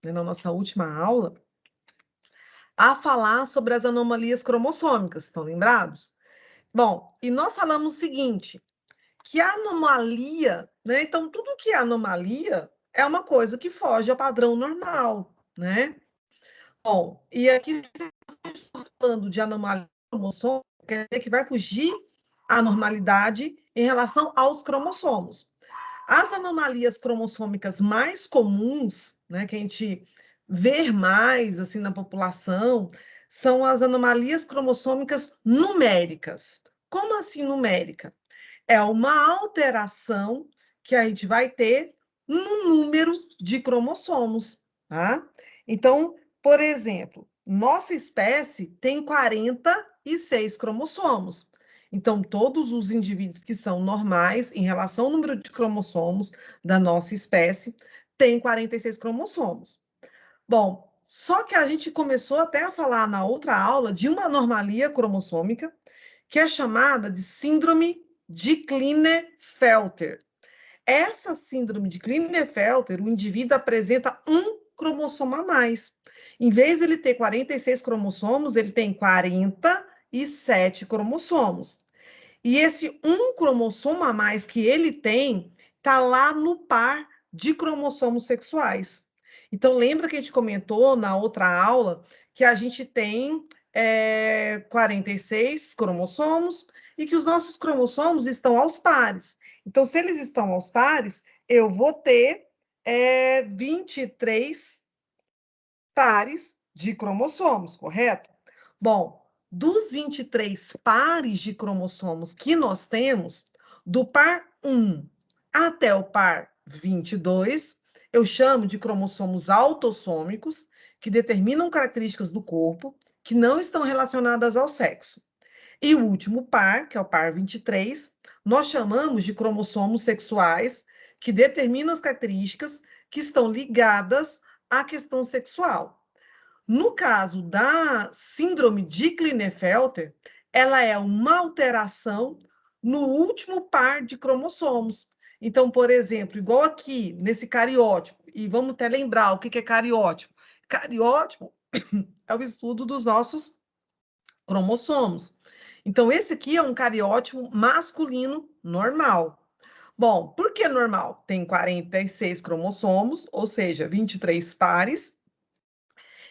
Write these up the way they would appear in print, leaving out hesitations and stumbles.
né, na nossa última aula, a falar sobre as anomalias cromossômicas, estão lembrados? Bom, e nós falamos o seguinte, que a anomalia, né? Então, tudo que é anomalia é uma coisa que foge ao padrão normal, né? Bom, e aqui falando de anomalia cromossômica, quer dizer que vai fugir à normalidade em relação aos cromossomos. As anomalias cromossômicas mais comuns, né, que a gente vê mais assim na população, são as anomalias cromossômicas numéricas. Como assim numérica? É uma alteração que a gente vai ter no número de cromossomos, tá? Então, por exemplo, nossa espécie tem 46 cromossomos. Então, todos os indivíduos que são normais em relação ao número de cromossomos da nossa espécie têm 46 cromossomos. Bom, só que a gente começou até a falar na outra aula de uma anomalia cromossômica que é chamada de síndrome de Klinefelter. Essa síndrome de Klinefelter, o indivíduo apresenta um cromossomo a mais. Em vez de ele ter 46 cromossomos, ele tem 47 cromossomos. E esse um cromossomo a mais que ele tem está lá no par de cromossomos sexuais. Então, lembra que a gente comentou na outra aula que a gente tem 46 cromossomos e que os nossos cromossomos estão aos pares. Então, se eles estão aos pares, eu vou ter 23 pares de cromossomos, correto? Bom, dos 23 pares de cromossomos que nós temos, do par 1 até o par 22, eu chamo de cromossomos autossômicos, que determinam características do corpo que não estão relacionadas ao sexo. E o último par, que é o par 23, nós chamamos de cromossomos sexuais, que determinam as características que estão ligadas à questão sexual. No caso da síndrome de Klinefelter, ela é uma alteração no último par de cromossomos. Então, por exemplo, igual aqui nesse cariótipo, e vamos até lembrar o que é cariótipo. Cariótipo é o estudo dos nossos cromossomos. Então, esse aqui é um cariótipo masculino normal. Bom, por que normal? Tem 46 cromossomos, ou seja, 23 pares,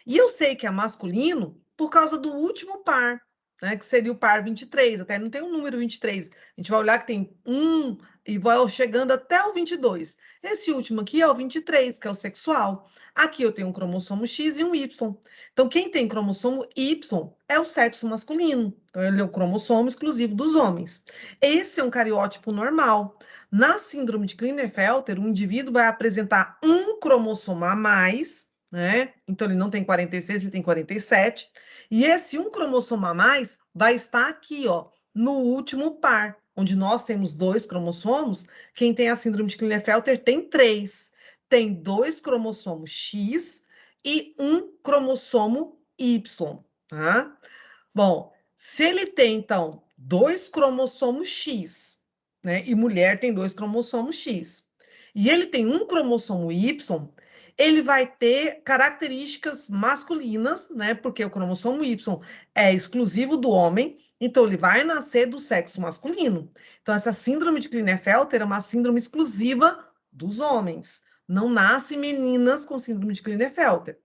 e eu sei que é masculino por causa do último par, né, que seria o par 23. Até não tem um número 23. A gente vai olhar que tem um e vai chegando até o 22. Esse último aqui é o 23, que é o sexual. Aqui eu tenho um cromossomo X e um Y. Então, quem tem cromossomo Y é o sexo masculino. Então, ele é o cromossomo exclusivo dos homens. Esse é um cariótipo normal. Na síndrome de Klinefelter, o indivíduo vai apresentar um cromossomo a mais, né? Então, ele não tem 46, ele tem 47. E esse um cromossomo a mais vai estar aqui, ó, no último par, onde nós temos 2 cromossomos. Quem tem a síndrome de Klinefelter tem 3. Tem 2 cromossomos X e um cromossomo Y, tá? Bom, se ele tem, então, 2 cromossomos X, né? E mulher tem 2 cromossomos X, e ele tem um cromossomo Y, ele vai ter características masculinas, né? Porque o cromossomo Y é exclusivo do homem, então ele vai nascer do sexo masculino. Então, essa síndrome de Klinefelter é uma síndrome exclusiva dos homens. Não nascem meninas com síndrome de Klinefelter.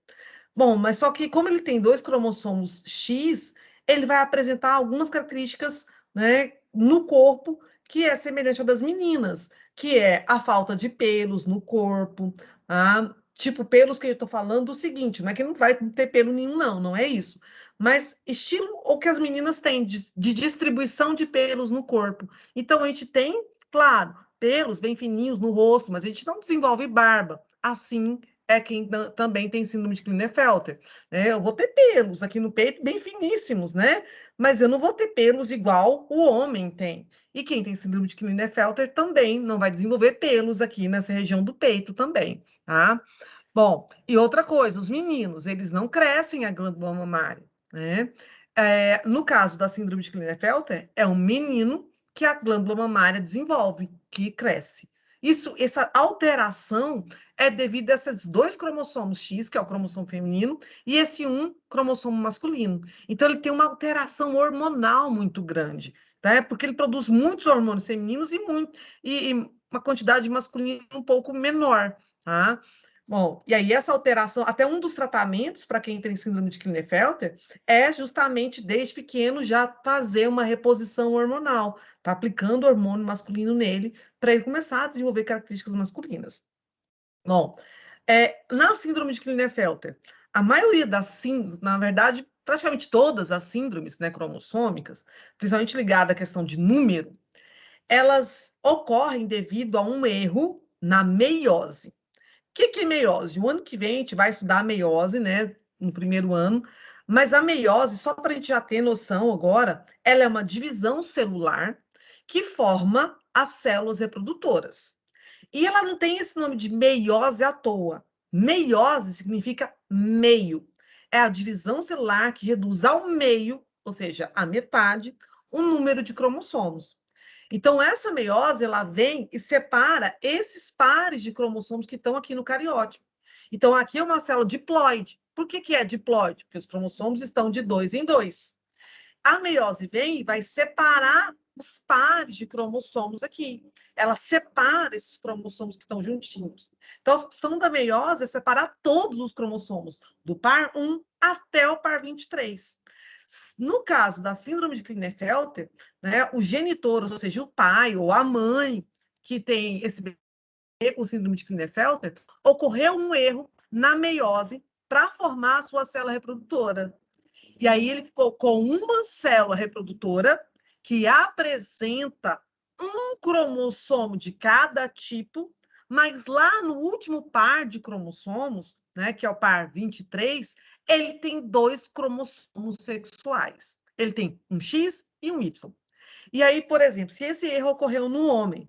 Bom, mas só que como ele tem 2 cromossomos X, ele vai apresentar algumas características, né, no corpo que é semelhante à das meninas, que é a falta de pelos no corpo, tá? Tipo, pelos que eu estou falando o seguinte, não é que não vai ter pelo nenhum, não, não é isso. Mas estilo o que as meninas têm de distribuição de pelos no corpo. Então, a gente tem, claro, pelos bem fininhos no rosto, mas a gente não desenvolve barba. Assim é quem também tem síndrome de Klinefelter, né? Eu vou ter pelos aqui no peito bem finíssimos, né? Mas eu não vou ter pelos igual o homem tem. E quem tem síndrome de Klinefelter também não vai desenvolver pelos aqui nessa região do peito também, tá? Bom, e outra coisa, os meninos, eles não crescem a glândula mamária, né? No caso da síndrome de Klinefelter, é um menino que a glândula mamária desenvolve, que cresce. Essa alteração é devido a esses 2 cromossomos X, que é o cromossomo feminino, e esse um cromossomo masculino. Então, ele tem uma alteração hormonal muito grande, né? Porque ele produz muitos hormônios femininos e uma quantidade masculina um pouco menor, tá? Bom, e aí essa alteração, até um dos tratamentos para quem tem síndrome de Klinefelter é justamente desde pequeno já fazer uma reposição hormonal, tá aplicando hormônio masculino nele para ele começar a desenvolver características masculinas. Bom, na síndrome de Klinefelter, a maioria das síndromes, na verdade, praticamente todas as síndromes, né, cromossômicas, principalmente ligada à questão de número, elas ocorrem devido a um erro na meiose. O que é meiose? O ano que vem a gente vai estudar a meiose, né, no primeiro ano, mas a meiose, só para a gente já ter noção agora, ela é uma divisão celular que forma as células reprodutoras. E ela não tem esse nome de meiose à toa. Meiose significa meio. É a divisão celular que reduz ao meio, ou seja, à metade, o número de cromossomos. Então, essa meiose, ela vem e separa esses pares de cromossomos que estão aqui no cariótipo. Então, aqui é uma célula diploide. Por que é diploide? Porque os cromossomos estão de 2 em 2. A meiose vem e vai separar os pares de cromossomos aqui. Ela separa esses cromossomos que estão juntinhos. Então, a função da meiose é separar todos os cromossomos, do par 1 até o par 23. No caso da síndrome de Klinefelter, né, o genitor, ou seja, o pai ou a mãe que tem esse bebê com síndrome de Klinefelter, ocorreu um erro na meiose para formar a sua célula reprodutora. E aí ele ficou com uma célula reprodutora que apresenta um cromossomo de cada tipo, mas lá no último par de cromossomos, né, que é o par 23, ele tem 2 cromossomos sexuais. Ele tem um X e um Y. E aí, por exemplo, se esse erro ocorreu no homem,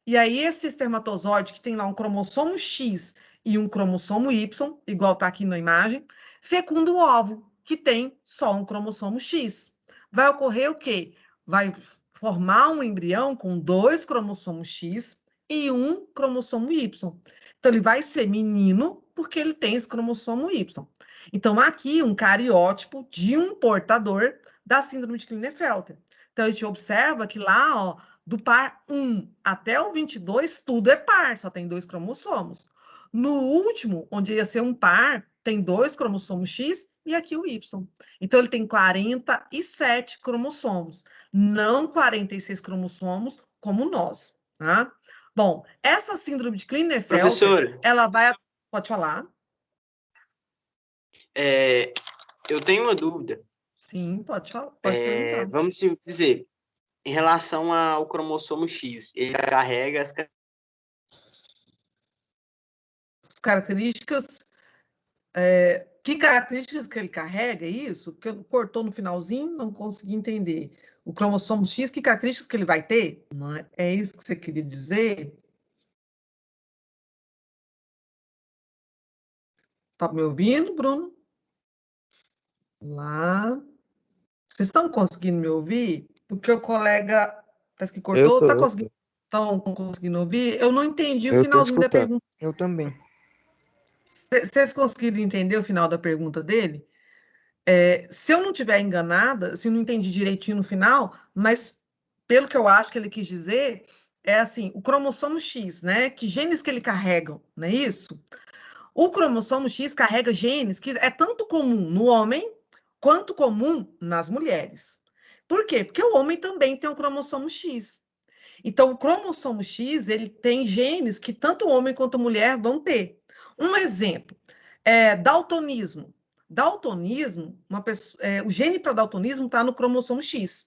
e aí esse espermatozoide que tem lá um cromossomo X e um cromossomo Y, igual está aqui na imagem, fecunda o óvulo, que tem só um cromossomo X. Vai ocorrer o quê? Vai formar um embrião com 2 cromossomos X e um cromossomo Y. Então, ele vai ser menino porque ele tem esse cromossomo Y. Então, aqui, um cariótipo de um portador da síndrome de Klinefelter. Então, a gente observa que lá, ó, do par 1 até o 22, tudo é par, só tem 2 cromossomos. No último, onde ia ser um par, tem 2 cromossomos X e aqui o Y. Então, ele tem 47 cromossomos, não 46 cromossomos como nós, tá? Bom, essa síndrome de Klinefelter, Professora, ela vai... Pode falar? eu tenho uma dúvida. Sim, pode perguntar. Vamos dizer, em relação ao cromossomo X, ele carrega as características... que características que ele carrega, é isso? Porque cortou no finalzinho, não consegui entender. O cromossomo X, que características que ele vai ter? Não é? É isso que você queria dizer? Tá me ouvindo, Bruno? Lá. Vocês estão conseguindo me ouvir? Porque o colega parece que Eu cortou. tô, Tá eu conseguindo? tô. Estão conseguindo ouvir? Eu não entendi o Eu tô finalzinho da escutando. pergunta. Eu também. Vocês conseguiram entender o final da pergunta dele? Se eu não estiver enganada, se eu não entendi direitinho no final, mas pelo que eu acho que ele quis dizer, é assim, o cromossomo X, né? Que genes que ele carrega, não é isso? O cromossomo X carrega genes que é tanto comum no homem quanto comum nas mulheres. Por quê? Porque o homem também tem o cromossomo X. Então, o cromossomo X, ele tem genes que tanto o homem quanto a mulher vão ter. Um exemplo, daltonismo. Daltonismo, o gene para daltonismo está no cromossomo X.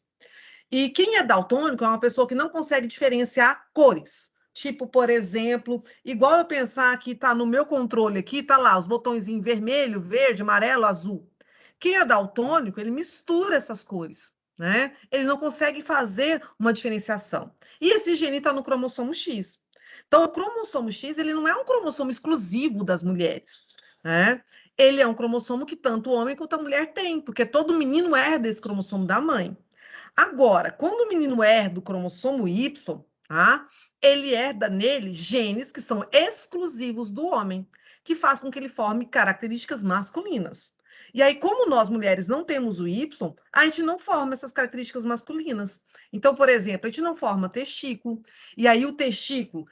E quem é daltônico é uma pessoa que não consegue diferenciar cores. Tipo, por exemplo, igual eu pensar que está no meu controle aqui, está lá os botões em vermelho, verde, amarelo, azul. Quem é daltônico, ele mistura essas cores, né? Ele não consegue fazer uma diferenciação. E esse gene está no cromossomo X. Então, o cromossomo X, ele não é um cromossomo exclusivo das mulheres, né? Ele é um cromossomo que tanto o homem quanto a mulher tem, porque todo menino herda esse cromossomo da mãe. Agora, quando o menino herda o cromossomo Y, tá? Ele herda nele genes que são exclusivos do homem, que faz com que ele forme características masculinas. E aí, como nós mulheres não temos o Y, a gente não forma essas características masculinas. Então, por exemplo, a gente não forma testículo, e aí o testículo,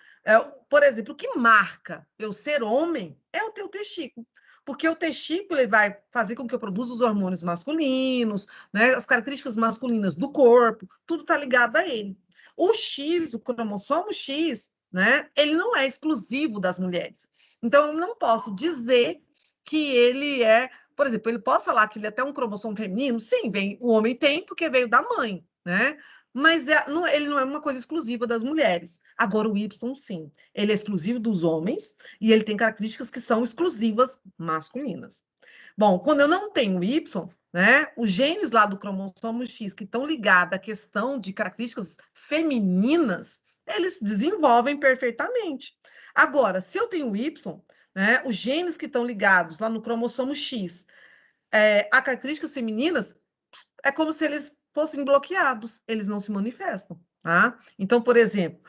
por exemplo, o que marca eu ser homem é o teu testículo. Porque o testículo ele vai fazer com que eu produza os hormônios masculinos, né, as características masculinas do corpo, tudo está ligado a ele. O X, o cromossomo X, né, ele não é exclusivo das mulheres. Então, eu não posso dizer que ele é, por exemplo, ele pode falar que ele é até um cromossomo feminino, sim, vem, o homem tem porque veio da mãe, né? Mas ele não é uma coisa exclusiva das mulheres. Agora, o Y, sim, ele é exclusivo dos homens e ele tem características que são exclusivas masculinas. Bom, quando eu não tenho Y, né, os genes lá do cromossomo X que estão ligados à questão de características femininas, eles desenvolvem perfeitamente. Agora, se eu tenho Y, né, os genes que estão ligados lá no cromossomo X a características femininas, é como se eles fossem bloqueados, eles não se manifestam. Tá? Então, por exemplo,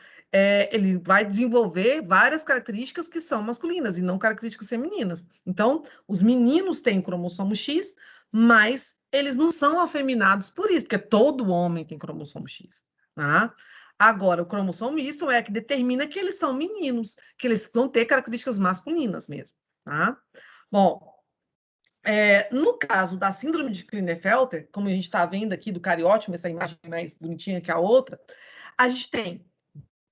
ele vai desenvolver várias características que são masculinas e não características femininas. Então, os meninos têm cromossomo X, mas eles não são afeminados por isso, porque todo homem tem cromossomo X. Tá? Agora, o cromossomo Y é que determina que eles são meninos, que eles vão ter características masculinas mesmo. Tá? Bom, no caso da síndrome de Klinefelter, como a gente está vendo aqui do cariótipo, essa imagem mais bonitinha que a outra, a gente tem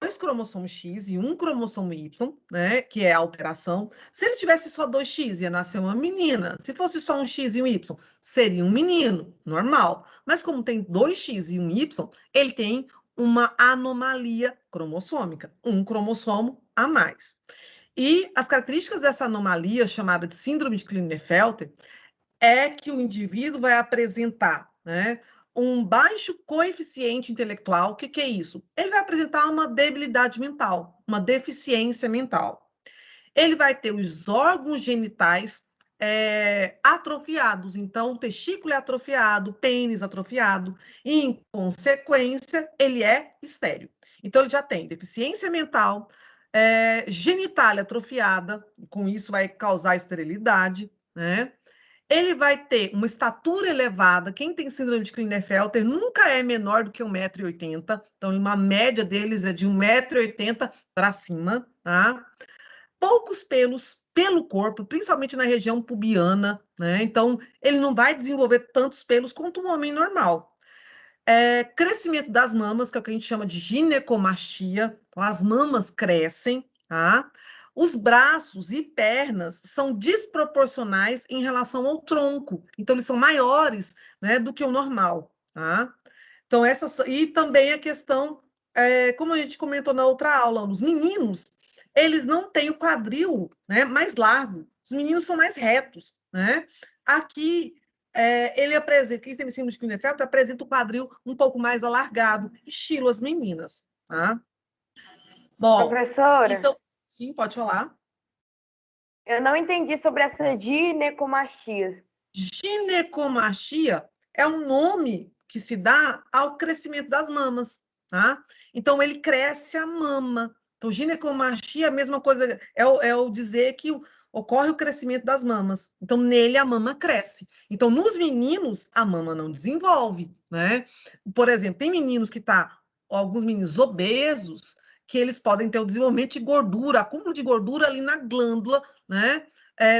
2 cromossomos X e 1 cromossomo Y, né, que é a alteração. Se ele tivesse só 2X, ia nascer uma menina. Se fosse só um X e um Y, seria um menino, normal. Mas como tem 2X e um Y, ele tem uma anomalia cromossômica, um cromossomo a mais. E as características dessa anomalia, chamada de síndrome de Klinefelter, é que o indivíduo vai apresentar, né, um baixo coeficiente intelectual. O que, que é isso? Ele vai apresentar uma debilidade mental, uma deficiência mental. Ele vai ter os órgãos genitais atrofiados, então o testículo é atrofiado, o pênis atrofiado, e, em consequência, ele é estéril. Então, ele já tem deficiência mental, genitália atrofiada, com isso vai causar esterilidade, né? Ele vai ter uma estatura elevada. Quem tem síndrome de Klinefelter nunca é menor do que 1,80 m. Então, uma média deles é de 1,80 m para cima, tá? Poucos pelos pelo corpo, principalmente na região pubiana, né? Então, ele não vai desenvolver tantos pelos quanto um homem normal. Crescimento das mamas, que é o que a gente chama de ginecomastia. Então, as mamas crescem, tá? Os braços e pernas são desproporcionais em relação ao tronco. Então, eles são maiores, né, do que o normal, tá? Então, e também a questão, como a gente comentou na outra aula, os meninos, eles não têm o quadril, né, mais largo. Os meninos são mais retos, né? Aqui, ele apresenta, quem tem síndrome de Klinefelter, apresenta o quadril um pouco mais alargado, estilo as meninas, tá? Bom, Professora, então, sim, pode falar. eu não entendi sobre essa ginecomastia. Ginecomastia é um nome que se dá ao crescimento das mamas, tá? Então, ele cresce a mama. Então, ginecomastia é a mesma coisa, é o dizer que ocorre o crescimento das mamas. Então, nele a mama cresce. Então, nos meninos, a mama não desenvolve, né? Por exemplo, tem meninos alguns meninos obesos, que eles podem ter o desenvolvimento de gordura, acúmulo de gordura ali na glândula, né?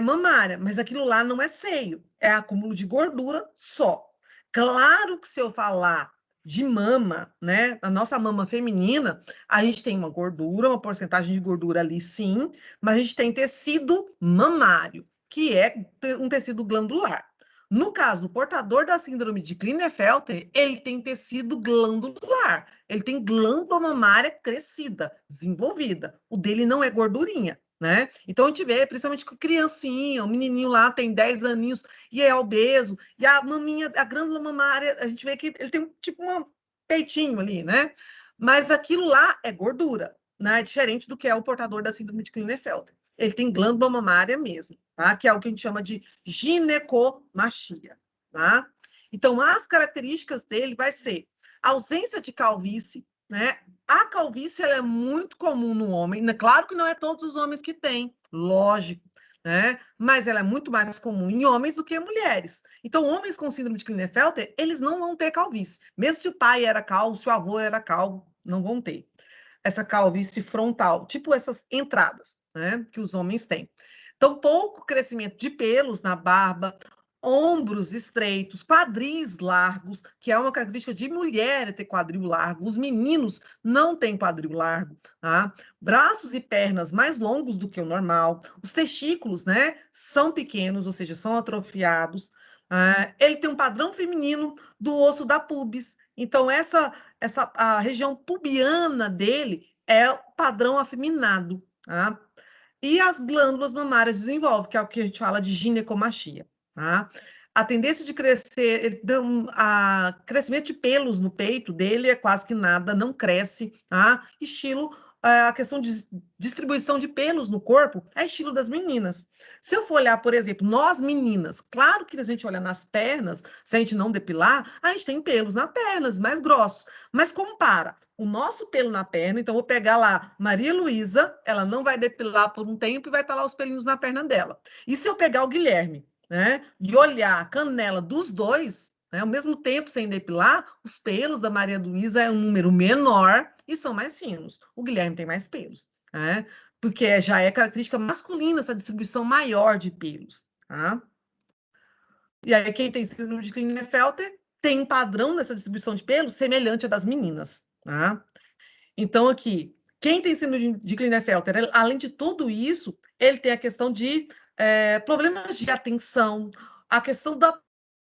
Mamária, mas aquilo lá não é seio, é acúmulo de gordura só. Claro que se eu falar de mama, né, a nossa mama feminina, a gente tem uma gordura, uma porcentagem de gordura ali sim, mas a gente tem tecido mamário, que é um tecido glandular. No caso do portador da síndrome de Klinefelter, ele tem tecido glandular, ele tem glândula mamária crescida, desenvolvida. O dele não é gordurinha. Né? Então a gente vê, principalmente com criancinha, o menininho lá tem 10 aninhos e é obeso, e a maminha, a glândula mamária, a gente vê que ele tem tipo um peitinho ali, né? Mas aquilo lá é gordura, né? Diferente do que é o portador da síndrome de Klinefelter. Ele tem glândula mamária mesmo, tá? Que é o que a gente chama de ginecomastia, tá? Então, as características dele vai ser ausência de calvície, né? A calvície ela é muito comum no homem, né? Claro que não é todos os homens que têm, lógico, né? Mas ela é muito mais comum em homens do que em mulheres. Então, homens com síndrome de Klinefelter, eles não vão ter calvície. Mesmo se o pai era calvo, se o avô era calvo, não vão ter essa calvície frontal, tipo essas entradas, né? Que os homens têm. Então, pouco crescimento de pelos na barba, ombros estreitos, quadris largos, que é uma característica de mulher ter quadril largo. Os meninos não têm quadril largo, tá? Braços e pernas mais longos do que o normal. Os testículos, né, são pequenos, ou seja, são atrofiados. Ele tem um padrão feminino do osso da pubis. Então, a região pubiana dele é o padrão afeminado, tá? E as glândulas mamárias desenvolvem, que é o que a gente fala de ginecomastia, tá? A tendência de crescer, crescimento de pelos no peito dele é quase que nada, não cresce, tá? Estilo, a questão de distribuição de pelos no corpo é estilo das meninas. Se eu for olhar, por exemplo, nós meninas, claro que a gente olha nas pernas, se a gente não depilar, a gente tem pelos nas pernas mais grossos, mas compara o nosso pelo na perna, então vou pegar lá Maria Luísa, ela não vai depilar por um tempo e vai estar lá os pelinhos na perna dela. E se eu pegar o Guilherme, né, e olhar a canela dos dois, né, ao mesmo tempo sem depilar, os pelos da Maria Luísa é um número menor e são mais finos. O Guilherme tem mais pelos, né? Porque já é característica masculina essa distribuição maior de pelos, tá? E aí quem tem síndrome de Klinefelter tem um padrão nessa distribuição de pelos semelhante à das meninas, tá? Então, aqui, quem tem síndrome de Klinefelter, além de tudo isso, ele tem a questão de problemas de atenção, a questão da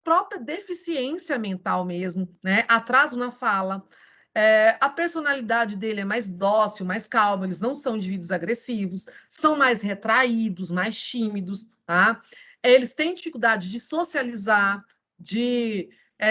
própria deficiência mental mesmo, né? Atraso na fala. A personalidade dele é mais dócil, mais calma, eles não são indivíduos agressivos, são mais retraídos, mais tímidos, tá? Eles têm dificuldade de socializar, de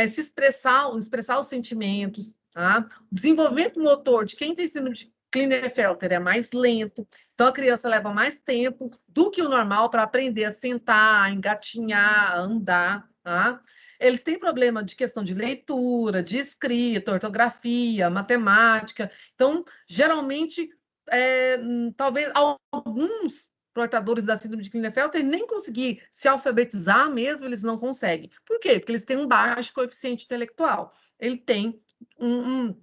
se expressar os sentimentos, tá? O desenvolvimento motor de quem tem síndrome de Klinefelter é mais lento, então a criança leva mais tempo do que o normal para aprender a sentar, a engatinhar, a andar, tá? Eles têm problema de questão de leitura, de escrita, ortografia, matemática. Então, geralmente, talvez alguns portadores da síndrome de Klinefelter nem conseguir se alfabetizar mesmo, eles não conseguem. Por quê? Porque eles têm um baixo coeficiente intelectual. Ele tem um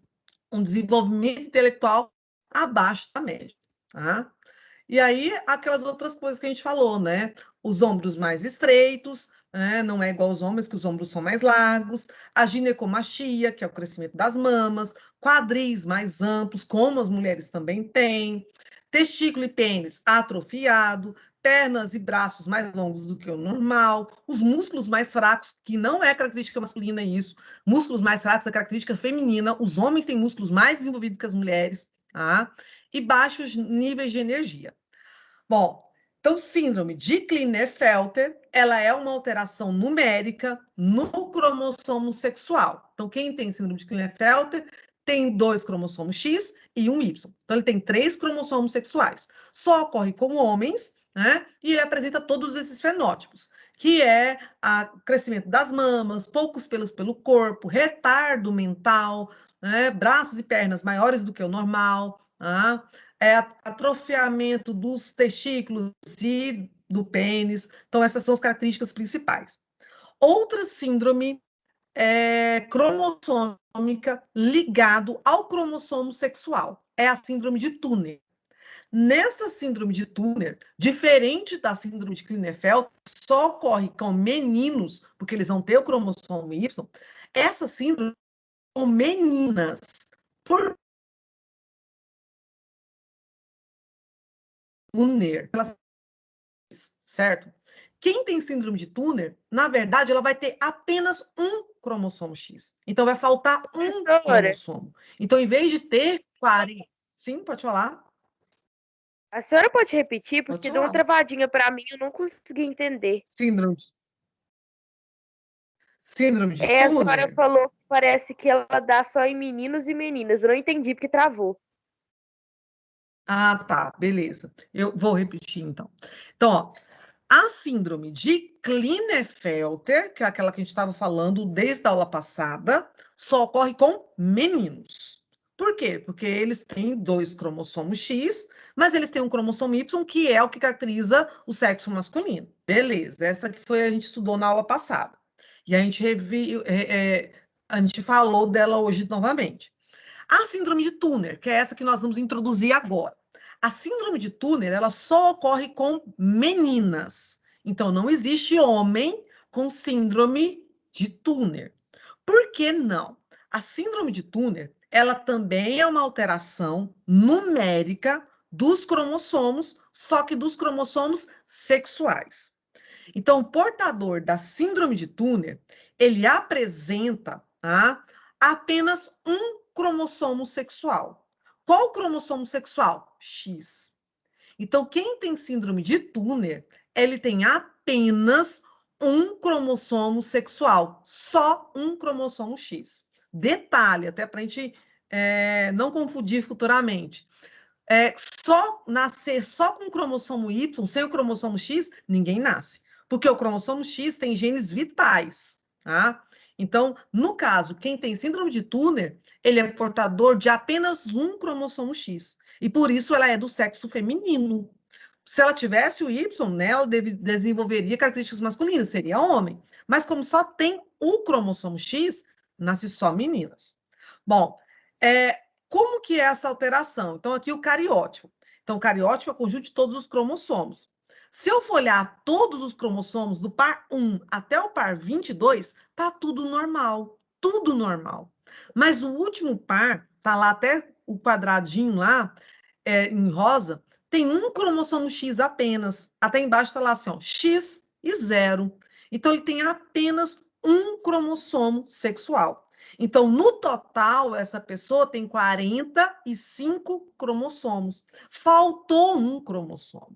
desenvolvimento intelectual abaixo da média, tá? E aí, aquelas outras coisas que a gente falou, né? Os ombros mais estreitos, né? Não é igual aos homens, que os ombros são mais largos, a ginecomastia, que é o crescimento das mamas, quadris mais amplos, como as mulheres também têm, testículo e pênis atrofiado, pernas e braços mais longos do que o normal, os músculos mais fracos, que não é característica masculina isso, músculos mais fracos é característica feminina, os homens têm músculos mais desenvolvidos que as mulheres, tá? E baixos níveis de energia. Bom, então síndrome de Klinefelter, ela é uma alteração numérica no cromossomo sexual. Então quem tem síndrome de Klinefelter tem 2 cromossomos X e um Y. Então ele tem 3 cromossomos sexuais. Só ocorre com homens, né? E ele apresenta todos esses fenótipos, que é o crescimento das mamas, poucos pelos pelo corpo, retardo mental, né? Braços e pernas maiores do que o normal, tá? Atrofiamento dos testículos e do pênis. Então, essas são as características principais. Outra síndrome cromossômica ligado ao cromossomo sexual é a síndrome de Turner. Nessa síndrome de Turner, diferente da síndrome de Klinefelter, só ocorre com meninos, porque eles vão ter o cromossomo Y, essa síndrome com meninas. Por Turner, certo? Quem tem síndrome de Turner, na verdade, ela vai ter apenas um cromossomo X. Então, vai faltar um cromossomo. Então, em vez de ter 40... Sim, pode falar? A senhora pode repetir? Porque deu uma travadinha para mim, eu não consegui entender. Síndrome de A Turner? senhora falou que parece que ela dá só em meninos e meninas. Eu não entendi porque travou. Ah, tá, beleza. Eu vou repetir, então. Então, ó, a síndrome de Klinefelter, que é aquela que a gente estava falando desde a aula passada, só ocorre com meninos. Por quê? Porque eles têm 2 cromossomos X, mas eles têm um cromossomo Y, que é o que caracteriza o sexo masculino. Beleza, essa que foi a gente estudou na aula passada. E a gente a gente falou dela hoje novamente. A síndrome de Turner, que é essa que nós vamos introduzir agora. A síndrome de Turner, ela só ocorre com meninas. Então, não existe homem com síndrome de Turner. Por que não? A síndrome de Turner, ela também é uma alteração numérica dos cromossomos, só que dos cromossomos sexuais. Então, o portador da síndrome de Turner, ele apresenta apenas um cromossomo sexual. Qual cromossomo sexual? X. Então, quem tem síndrome de Turner, ele tem apenas um cromossomo sexual, só um cromossomo X. Detalhe, até para a gente não confundir futuramente. Só nascer só com o cromossomo Y, sem o cromossomo X, ninguém nasce. Porque o cromossomo X tem genes vitais, tá? Então, no caso, quem tem síndrome de Turner, ele é portador de apenas um cromossomo X. E por isso ela é do sexo feminino. Se ela tivesse o Y, né, ela desenvolveria características masculinas, seria homem. Mas como só tem o cromossomo X, nasce só meninas. Bom, como que é essa alteração? Então, aqui o cariótipo. Então, o cariótipo é o conjunto de todos os cromossomos. Se eu for olhar todos os cromossomos do par 1 até o par 22, tá tudo normal. Tudo normal. Mas o último par, tá lá até o quadradinho lá, em rosa, tem um cromossomo X apenas. Até embaixo está lá assim, ó, X e 0. Então, ele tem apenas um cromossomo sexual. Então, no total, essa pessoa tem 45 cromossomos. Faltou um cromossomo.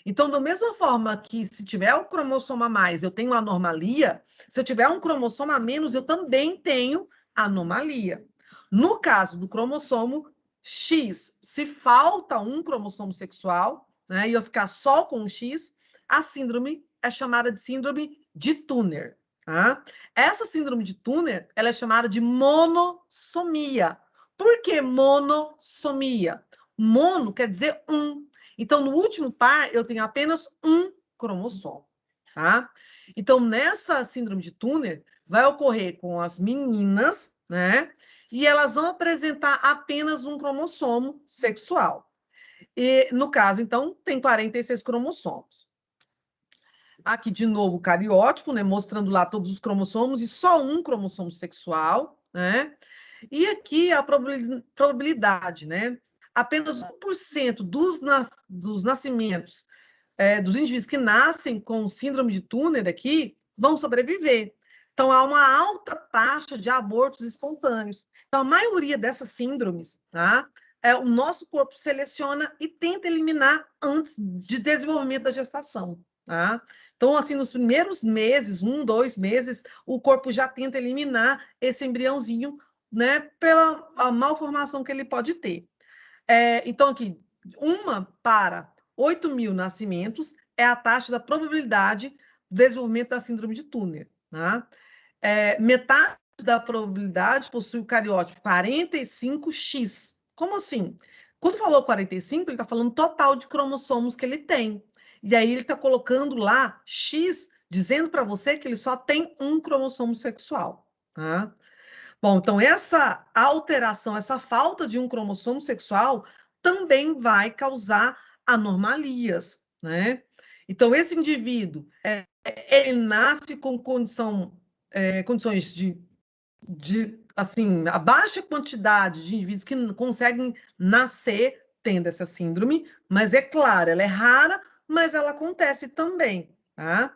Então, da mesma forma que se tiver um cromossomo a mais, eu tenho anomalia, se eu tiver um cromossomo a menos, eu também tenho anomalia. No caso do cromossomo X, se falta um cromossomo sexual, né, e eu ficar só com o X, a síndrome é chamada de síndrome de Turner. Tá? Essa síndrome de Turner, ela é chamada de monossomia. Por que monossomia? Mono quer dizer um. Então, no último par, eu tenho apenas um cromossomo. Tá? Então, nessa síndrome de Turner, vai ocorrer com as meninas, né? E elas vão apresentar apenas um cromossomo sexual. E, no caso, então, tem 46 cromossomos. Aqui, de novo, o cariótipo, né? Mostrando lá todos os cromossomos e só um cromossomo sexual, né? E aqui a probabilidade, né? Apenas 1% dos nascimentos dos indivíduos que nascem com síndrome de Turner aqui vão sobreviver. Então, há uma alta taxa de abortos espontâneos. Então, a maioria dessas síndromes, tá? O nosso corpo seleciona e tenta eliminar antes de desenvolvimento da gestação, tá? Então, assim, nos primeiros meses, 1, 2 meses, o corpo já tenta eliminar esse embriãozinho, né, pela malformação que ele pode ter. Então, aqui, 1 para 8.000 nascimentos é a taxa da probabilidade do desenvolvimento da síndrome de Turner. Tá? Metade da probabilidade possui o cariótipo 45X. Como assim? Quando falou 45, ele está falando total de cromossomos que ele tem. E aí ele está colocando lá X, dizendo para você que ele só tem um cromossomo sexual. Tá? Bom, então essa alteração, essa falta de um cromossomo sexual também vai causar anomalias, né? Então, esse indivíduo, ele nasce com condições assim, a baixa quantidade de indivíduos que conseguem nascer tendo essa síndrome, mas é claro, ela é rara, mas ela acontece também, tá?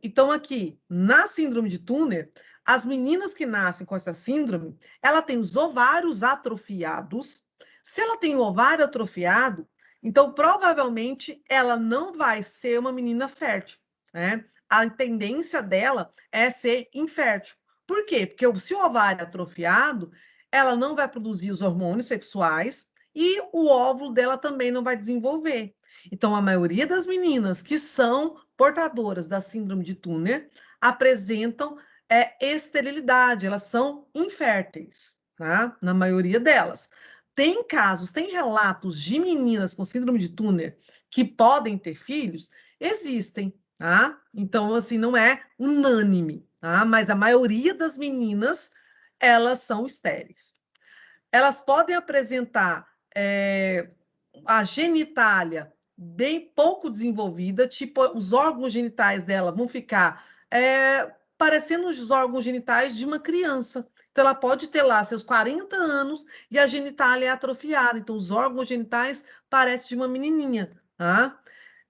Então, aqui, na síndrome de Turner, as meninas que nascem com essa síndrome, ela tem os ovários atrofiados. Se ela tem o ovário atrofiado, então provavelmente ela não vai ser uma menina fértil, né? A tendência dela é ser infértil. Por quê? Porque se o ovário é atrofiado, ela não vai produzir os hormônios sexuais e o óvulo dela também não vai desenvolver. Então, a maioria das meninas que são portadoras da síndrome de Turner apresentam esterilidade, elas são inférteis, tá? Na maioria delas. Tem casos, tem relatos de meninas com síndrome de Turner que podem ter filhos? Existem, tá? Então, assim, não é unânime, tá? Mas a maioria das meninas, elas são estéreis. Elas podem apresentar a genitália bem pouco desenvolvida, tipo, os órgãos genitais dela vão ficar parecendo os órgãos genitais de uma criança. Então, ela pode ter lá seus 40 anos e a genitália é atrofiada. Então, os órgãos genitais parecem de uma menininha, tá?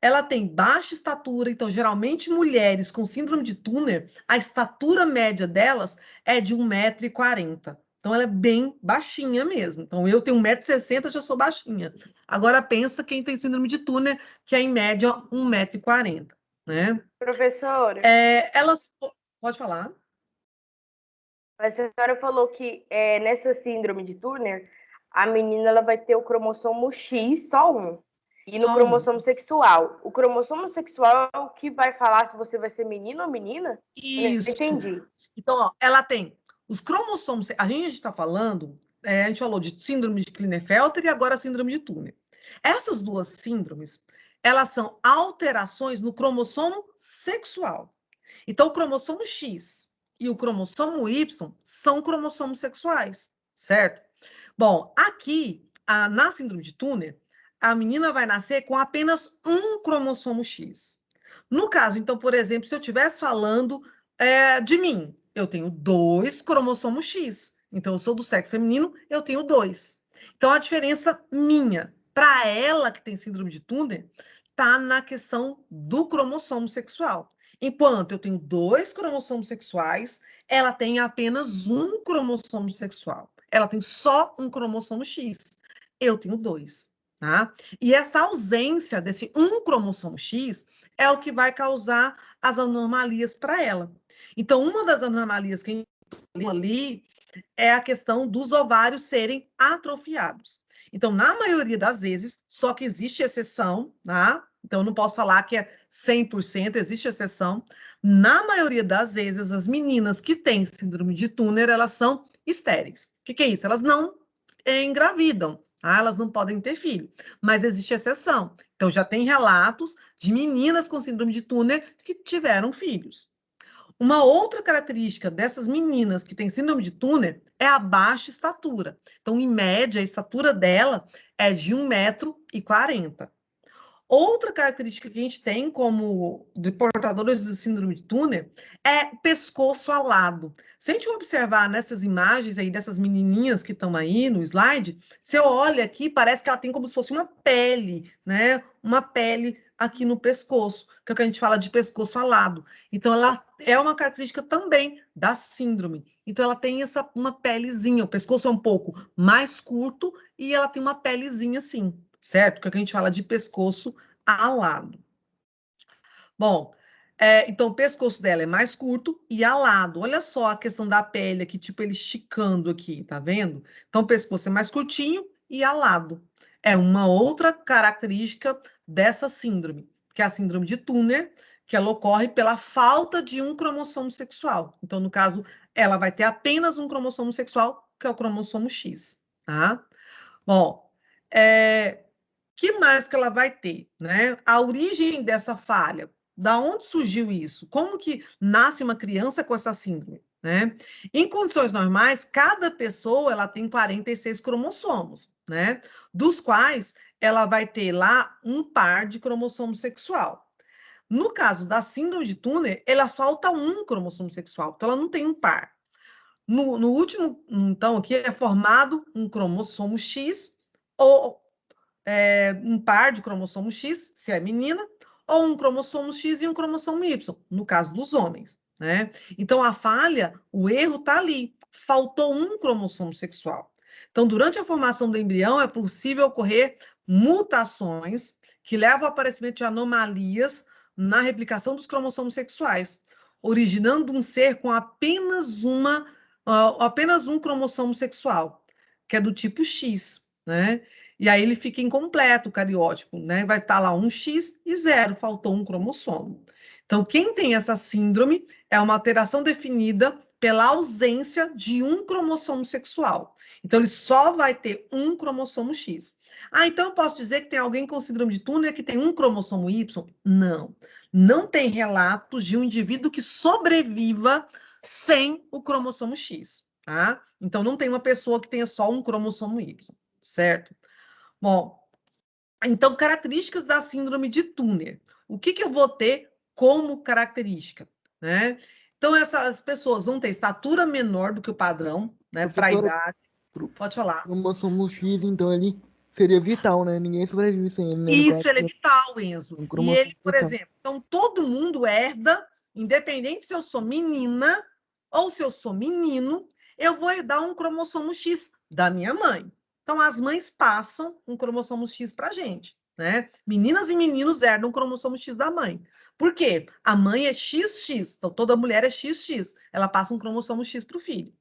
Ela tem baixa estatura, então, geralmente, mulheres com síndrome de Turner, a estatura média delas é de 1,40 m. Então, ela é bem baixinha mesmo. Então, eu tenho 1,60 m, já sou baixinha. Agora, pensa quem tem síndrome de Turner, que é, em média, 1,40 m, né? Professora, Elas... Pode falar. a senhora falou que nessa síndrome de Turner, a menina ela vai ter o cromossomo X, só um. E no Só um. cromossomo sexual. O cromossomo sexual é o que vai falar se você vai ser menino ou menina? Eu não Isso. entendi. Então, ó, ela tem os cromossomos. A gente está falando, a gente falou de síndrome de Klinefelter e agora a síndrome de Turner. Essas duas síndromes, elas são alterações no cromossomo sexual. Então, o cromossomo X e o cromossomo Y são cromossomos sexuais, certo? Bom, aqui, na síndrome de Turner, a menina vai nascer com apenas um cromossomo X. No caso, então, por exemplo, se eu estivesse falando de mim, eu tenho 2 cromossomos X. Então, eu sou do sexo feminino, eu tenho 2. Então, a diferença minha para ela que tem síndrome de Turner está na questão do cromossomo sexual. Enquanto eu tenho 2 cromossomos sexuais, ela tem apenas um cromossomo sexual. Ela tem só um cromossomo X. Eu tenho 2. Tá? E essa ausência desse um cromossomo X é o que vai causar as anomalias para ela. Então, uma das anomalias que a gente viu ali é a questão dos ovários serem atrofiados. Então, na maioria das vezes, só que existe exceção, tá? Então, eu não posso falar que é 100%, existe exceção. Na maioria das vezes, as meninas que têm síndrome de Turner, elas são estéreis. O que é isso? Elas não engravidam, tá? Elas não podem ter filho, mas existe exceção. Então, já tem relatos de meninas com síndrome de Turner que tiveram filhos. Uma outra característica dessas meninas que têm síndrome de Turner é a baixa estatura. Então, em média, a estatura dela é de 1,40 m. Outra característica que a gente tem como de portadores do síndrome de Turner é pescoço alado. Se a gente observar nessas imagens aí dessas menininhas que estão aí no slide, você olha aqui, parece que ela tem como se fosse uma pele, né? Uma pele aqui no pescoço, que é o que a gente fala de pescoço alado. Então, ela é uma característica também da síndrome. Então, ela tem uma pelezinha, o pescoço é um pouco mais curto e ela tem uma pelezinha assim, certo? Que é o que a gente fala de pescoço alado. Bom, então o pescoço dela é mais curto e alado. Olha só a questão da pele aqui, tipo ele esticando aqui, tá vendo? Então o pescoço é mais curtinho e alado. É uma outra característica dessa síndrome, que é a síndrome de Turner, que ela ocorre pela falta de um cromossomo sexual. Então, no caso, ela vai ter apenas um cromossomo sexual, que é o cromossomo X, tá? Bom, que mais que ela vai ter, né? A origem dessa falha, da onde surgiu isso? Como que nasce uma criança com essa síndrome, né? Em condições normais, cada pessoa ela tem 46 cromossomos, né? Dos quais ela vai ter lá um par de cromossomo sexual. No caso da síndrome de Turner, ela falta um cromossomo sexual, então ela não tem um par. No último, então, aqui é formado um cromossomo X ou um par de cromossomo X, se é menina, ou um cromossomo X e um cromossomo Y, no caso dos homens, né? Então, a falha, o erro está ali. Faltou um cromossomo sexual. Então, durante a formação do embrião, é possível ocorrer mutações que levam ao aparecimento de anomalias na replicação dos cromossomos sexuais, originando um ser com apenas um cromossomo sexual, que é do tipo X, né? E aí ele fica incompleto, o cariótipo, né? Vai estar lá um X e 0, faltou um cromossomo. Então, quem tem essa síndrome é uma alteração definida pela ausência de um cromossomo sexual. Então, ele só vai ter um cromossomo X. Ah, então eu posso dizer que tem alguém com síndrome de Turner que tem um cromossomo Y? Não. Não tem relatos de um indivíduo que sobreviva sem o cromossomo X, tá? Então, não tem uma pessoa que tenha só um cromossomo Y, certo? Bom, então, características da síndrome de Turner. O que eu vou ter como característica, né? Então, essas pessoas vão ter estatura menor do que o padrão, né? Para a Professora, idade. Pode falar. cromossomo X, então ele seria vital, né? Ninguém sobrevive sem ele, né? No caso, Isso, ele é vital, Enzo. um E cromossomo ele, por vital. exemplo, então todo mundo herda, independente se eu sou menina ou se eu sou menino, eu vou herdar um cromossomo X da minha mãe. Então, as mães passam um cromossomo X para a gente, né? Meninas e meninos herdam um cromossomo X da mãe. Por quê? A mãe é XX, então toda mulher é XX. Ela passa um cromossomo X para o filho.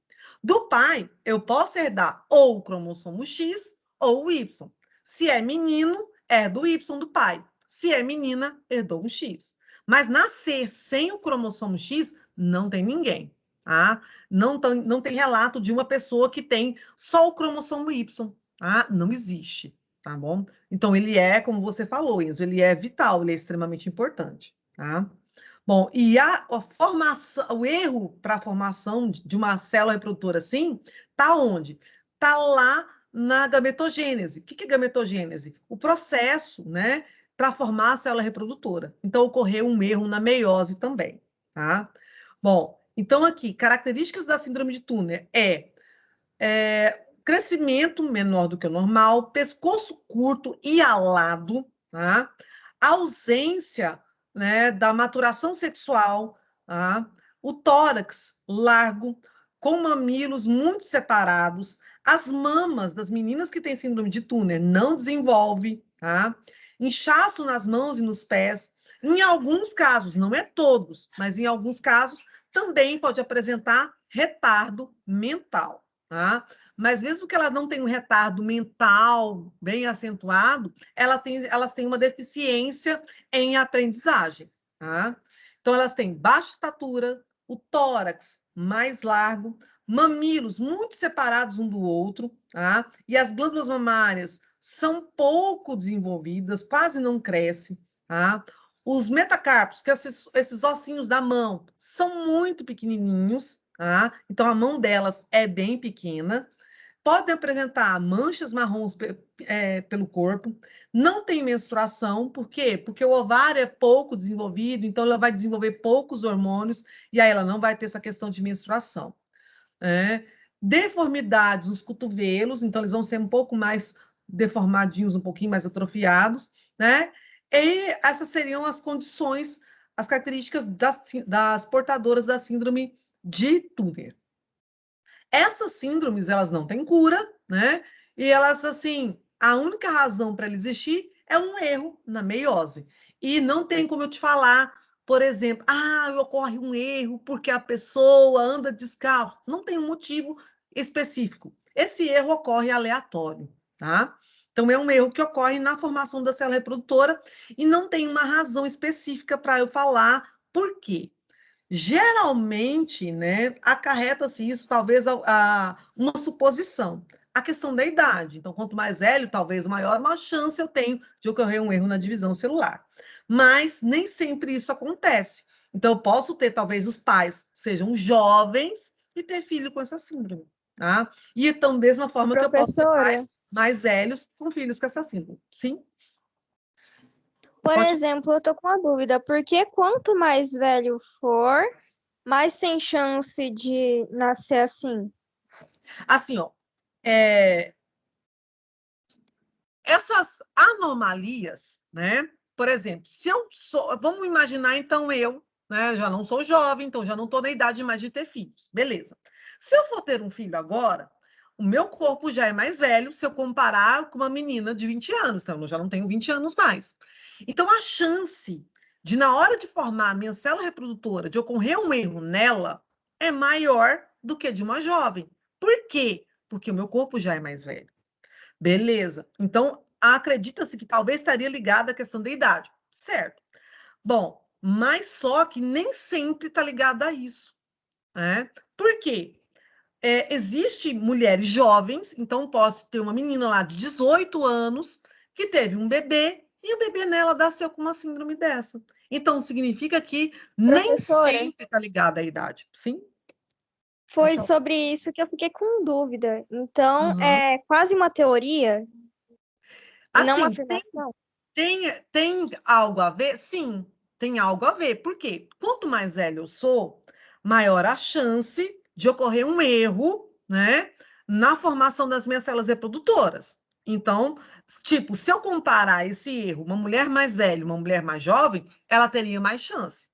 Do pai, eu posso herdar ou o cromossomo X ou o Y. Se é menino, é do Y do pai. Se é menina, herdou um X. Mas nascer sem o cromossomo X, não tem ninguém. Tá? Não tem relato de uma pessoa que tem só o cromossomo Y. Tá? Não existe. Tá bom? Então, ele é, como você falou, Enzo, ele é vital, ele é extremamente importante. Tá? Bom, e a formação, o erro para a formação de uma célula reprodutora assim, tá onde? Tá lá na gametogênese. O que é gametogênese? O processo, né, para formar a célula reprodutora. Então, ocorreu um erro na meiose também, tá? Bom, então aqui, características da síndrome de Turner crescimento menor do que o normal, pescoço curto e alado, tá? Ausência, né, da maturação sexual, tá? O tórax largo, com mamilos muito separados, as mamas das meninas que têm síndrome de Turner não desenvolve, tá? Inchaço nas mãos e nos pés. Em alguns casos, não é todos, mas em alguns casos também pode apresentar retardo mental, tá? Mas mesmo que ela não tenha um retardo mental bem acentuado, elas têm uma deficiência em aprendizagem, tá? Então, elas têm baixa estatura, o tórax mais largo, mamilos muito separados um do outro, tá? E as glândulas mamárias são pouco desenvolvidas, quase não crescem, tá? Os metacarpos, que esses ossinhos da mão, são muito pequenininhos, tá? Então, a mão delas é bem pequena, podem apresentar manchas marrons pelo corpo, não tem menstruação, por quê? Porque o ovário é pouco desenvolvido, então ela vai desenvolver poucos hormônios, e aí ela não vai ter essa questão de menstruação. Deformidades nos cotovelos, então eles vão ser um pouco mais deformadinhos, um pouquinho mais atrofiados, né? E essas seriam as condições, as características das portadoras da síndrome de Turner. Essas síndromes, elas não têm cura, né? E elas, assim, a única razão para ela existir é um erro na meiose. E não tem como eu te falar, por exemplo, ocorre um erro porque a pessoa anda descalço. Não tem um motivo específico. Esse erro ocorre aleatório, tá? Então, é um erro que ocorre na formação da célula reprodutora e não tem uma razão específica para eu falar por quê. Geralmente, né, acarreta-se isso, talvez, uma suposição. A questão da idade. Então, quanto mais velho, talvez maior uma chance eu tenho de ocorrer um erro na divisão celular. Mas nem sempre isso acontece. Então, eu posso ter, talvez, os pais sejam jovens e ter filho com essa síndrome. Tá? E então, mesma forma que eu posso ter pais mais velhos com filhos com essa síndrome. Sim? Por exemplo, eu tô com uma dúvida, porque quanto mais velho for, mais tem chance de nascer assim? Assim, ó, essas anomalias, né? Por exemplo, se eu sou, vamos imaginar então né, já não sou jovem, então já não estou na idade mais de ter filhos, beleza. Se eu for ter um filho agora, o meu corpo já é mais velho se eu comparar com uma menina de 20 anos, então eu já não tenho 20 anos mais. Então a chance de, na hora de formar a minha célula reprodutora, de ocorrer um erro nela, é maior do que de uma jovem. Por quê? Porque o meu corpo já é mais velho. Beleza. Então, acredita-se que talvez estaria ligada à questão da idade. Certo. Bom, mas só que nem sempre está ligada a isso. Né? Por quê? existe mulheres jovens, então posso ter uma menina lá de 18 anos que teve um bebê e o bebê nela nasceu com uma síndrome dessa. Então, significa que nem Professora, sempre está ligada à idade. Sim? foi Então, sobre isso que eu fiquei com dúvida. Então, aham. é quase uma teoria e não uma Assim, afirmação? tem algo a ver? Sim, tem algo a ver. Por quê? Quanto mais velho eu sou, maior a chance de ocorrer um erro, né, na formação das minhas células reprodutoras. Então, tipo, se eu comparar esse erro, uma mulher mais velha, uma mulher mais jovem, ela teria mais chance.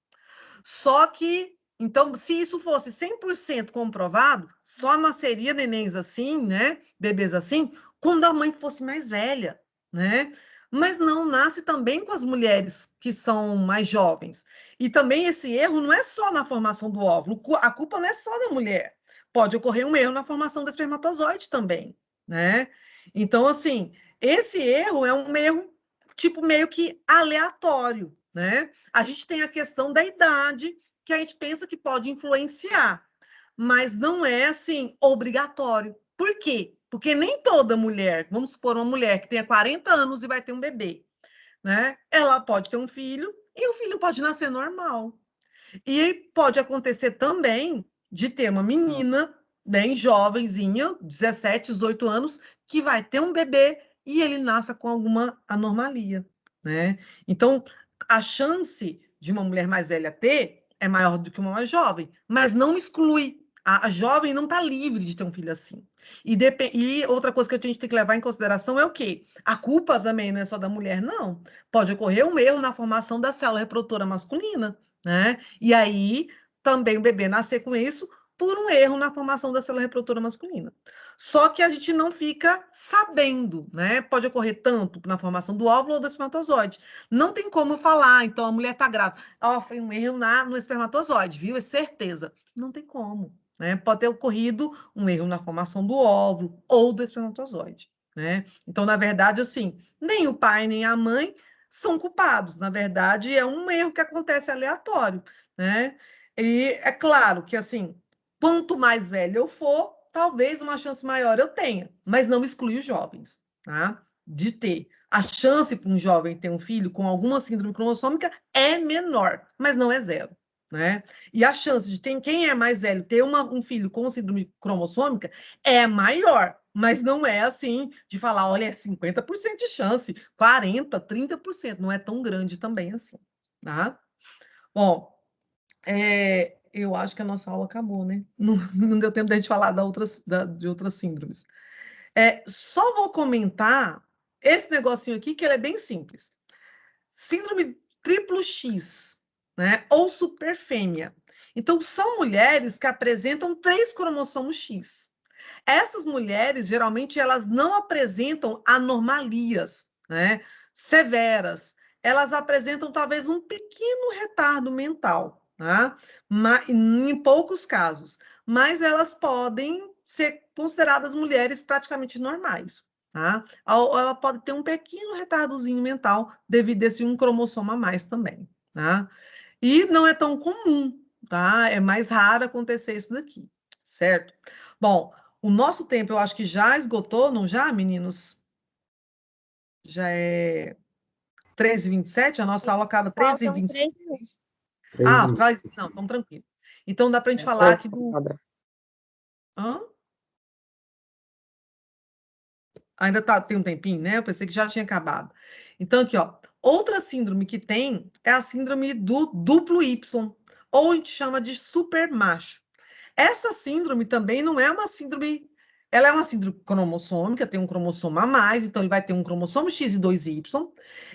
Só que, então, se isso fosse 100% comprovado, só nasceria nenéns assim, né, bebês assim, quando a mãe fosse mais velha, né? Mas não, nasce também com as mulheres que são mais jovens. E também esse erro não é só na formação do óvulo, a culpa não é só da mulher. Pode ocorrer um erro na formação do espermatozoide também, né? Então, assim, esse erro é um erro, tipo, meio que aleatório, né? A gente tem a questão da idade, que a gente pensa que pode influenciar, mas não é, assim, obrigatório. Por quê? Porque nem toda mulher, vamos supor uma mulher que tenha 40 anos e vai ter um bebê, né? Ela pode ter um filho e o filho pode nascer normal. E pode acontecer também de ter uma menina bem jovenzinha, 17, 18 anos, que vai ter um bebê e ele nasça com alguma anormalia, né? Então, a chance de uma mulher mais velha ter é maior do que uma mais jovem, mas não exclui. A jovem não está livre de ter um filho assim. E outra coisa que a gente tem que levar em consideração é o quê? A culpa também não é só da mulher, não. Pode ocorrer um erro na formação da célula reprodutora masculina, né? E aí também o bebê nascer com isso por um erro na formação da célula reprodutora masculina. Só que a gente não fica sabendo, né? Pode ocorrer tanto na formação do óvulo ou do espermatozoide. Não tem como falar, então a mulher está grávida. Ó, foi um erro no espermatozoide, viu? É certeza. Não tem como, né? Pode ter ocorrido um erro na formação do óvulo ou do espermatozoide, né? Então, na verdade, assim, nem o pai nem a mãe são culpados. Na verdade, é um erro que acontece aleatório, né? E é claro que, assim, quanto mais velho eu for, talvez uma chance maior eu tenha, mas não exclui os jovens, tá? De ter. A chance para um jovem ter um filho com alguma síndrome cromossômica é menor, mas não é zero, né? E a chance de ter, quem é mais velho ter um filho com síndrome cromossômica é maior, mas não é assim de falar, olha, é 50% de chance, 40%, 30%, não é tão grande também assim, tá? Bom, eu acho que a nossa aula acabou, né? Não deu tempo da gente falar de outras síndromes. Só vou comentar esse negocinho aqui, que ele é bem simples. Síndrome triplo X, né? Ou superfêmea. Então, são mulheres que apresentam 3 cromossomos X. Essas mulheres, geralmente, elas não apresentam anomalias, né, severas. Elas apresentam, talvez, um pequeno retardo mental, tá? Em poucos casos. Mas elas podem ser consideradas mulheres praticamente normais, tá? Ela pode ter um pequeno retardozinho mental devido a esse um cromossomo a mais também, tá? E não é tão comum, tá? É mais raro acontecer isso daqui, certo? Bom, o nosso tempo eu acho que já esgotou, não já, meninos? Já é 13h27, a nossa aula acaba Faltam 13h25. 3 minutos. Não, então tranquilo. Então dá para a gente É só falar essa aqui do. palavra. Hã? Ainda tem um tempinho, né? Eu pensei que já tinha acabado. Então, aqui, ó. Outra síndrome que tem é a síndrome do duplo Y, ou a gente chama de supermacho. Essa síndrome também não é uma síndrome. Ela é uma síndrome cromossômica, tem um cromossomo a mais, então ele vai ter um cromossomo X e 2Y.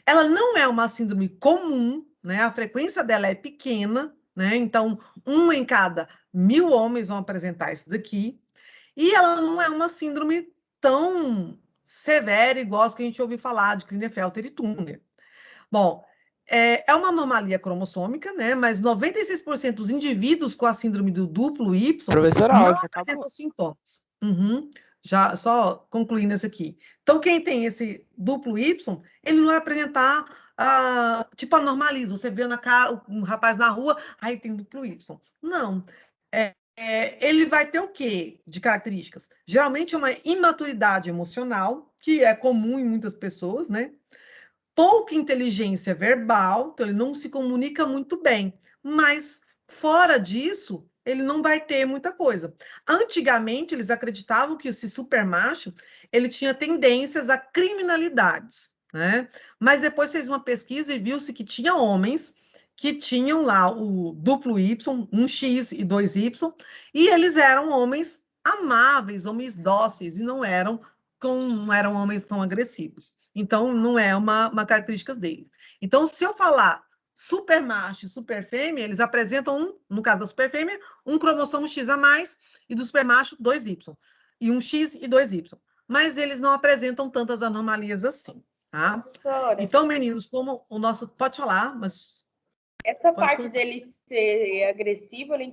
Ela não é uma síndrome comum, né? A frequência dela é pequena, né? Então, 1 em cada 1.000 homens vão apresentar isso daqui. E ela não é uma síndrome tão severa, igual as que a gente ouviu falar, de Klinefelter e Turner. Bom, é uma anomalia cromossômica, né? Mas 96% dos indivíduos com a síndrome do duplo Y Professora, a não aula já acabou. apresentam sintomas. Uhum. Já, só concluindo esse aqui. Então, quem tem esse duplo Y, ele não vai apresentar, tipo, anormalismo. Você vê na cara um rapaz na rua, aí tem duplo Y. Não. ele vai ter o quê de características? Geralmente uma imaturidade emocional, que é comum em muitas pessoas, né? Pouca inteligência verbal, então ele não se comunica muito bem, mas fora disso, ele não vai ter muita coisa. Antigamente, eles acreditavam que esse supermacho, ele tinha tendências a criminalidades, né? Mas depois fez uma pesquisa e viu-se que tinha homens que tinham lá o duplo Y, um X e dois Y, e eles eram homens amáveis, homens dóceis, e não eram homens tão agressivos. Então, não é uma característica deles. Então, se eu falar super macho e super fêmea, eles apresentam, no caso da super fêmea, um cromossomo X a mais, e do super macho, 2Y. E um X e 2Y. Mas eles não apresentam tantas anomalias assim, tá? Professora, Então, meninos, como o nosso... Pode falar, mas... essa pode parte cortar. dele ser agressivo, eu não entendi